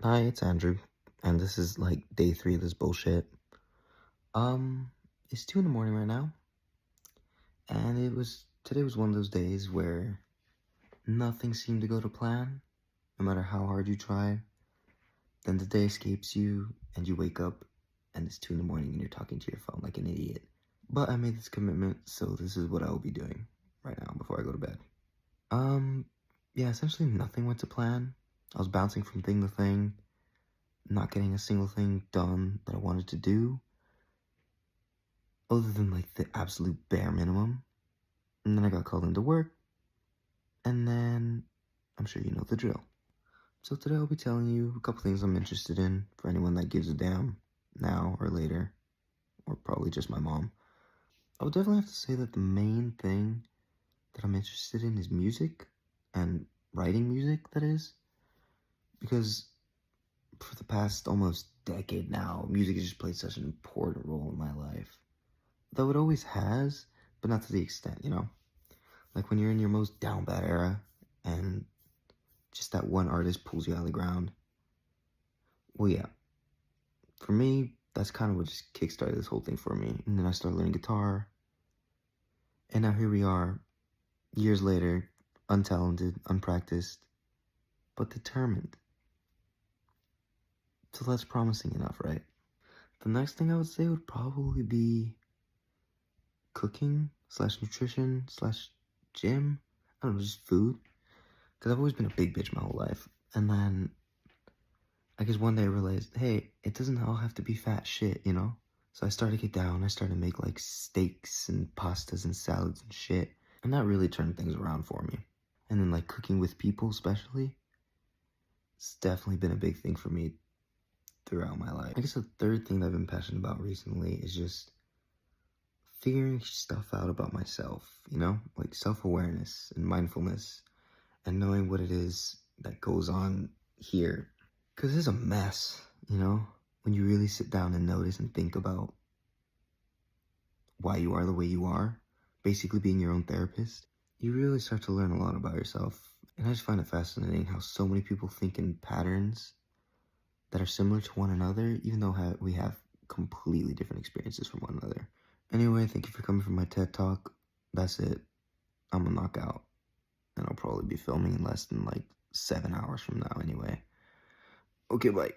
Hi, it's Andrew, and this is like day three of this bullshit. Um, it's 2 in the morning right now, and today was one of those days where nothing seemed to go to plan, no matter how hard you try. Then the day escapes you, and you wake up, and it's 2 in the morning, and you're talking to your phone like an idiot. But I made this commitment, so this is what I will be doing right now before I go to bed. Um, yeah, essentially nothing went to plan. I was bouncing from thing to thing, not getting a single thing done that I wanted to do, other than like the absolute bare minimum. And then I got called into work, and then I'm sure you know the drill. So today I'll be telling you a couple things I'm interested in for anyone that gives a damn now or later, or probably just my mom. I would definitely have to say that the main thing that I'm interested in is music, and writing music, that is, because for the past almost decade now, music has just played such an important role in my life. Though it always has, but not to the extent, Like when you're in your most down bad era and just that one artist pulls you out of the ground. Well, yeah, for me, that's kind of what just kickstarted this whole thing for me. And then I started learning guitar. And now here we are, years later, untalented, unpracticed, but determined. So that's promising enough, right? The next thing I would say would probably be cooking slash nutrition slash gym. I don't know, just food. Because I've always been a big bitch my whole life. And then I guess one day I realized, hey, it doesn't all have to be fat shit. So I started to get down. I started to make like steaks and pastas and salads and shit. And that really turned things around for me. And then like cooking with people, especially, it's definitely been a big thing for me throughout my life. I guess the third thing that I've been passionate about recently is just figuring stuff out about myself, like self-awareness and mindfulness and knowing what it is that goes on here. Because it's a mess, when you really sit down and notice and think about why you are the way you are, basically being your own therapist, you really start to learn a lot about yourself. And I just find it fascinating how so many people think in patterns that are similar to one another, even though we have completely different experiences from one another. Anyway, thank you for coming for my TED Talk. That's it. I'm gonna knock out. And I'll probably be filming in less than like 7 hours from now anyway. Okay, bye.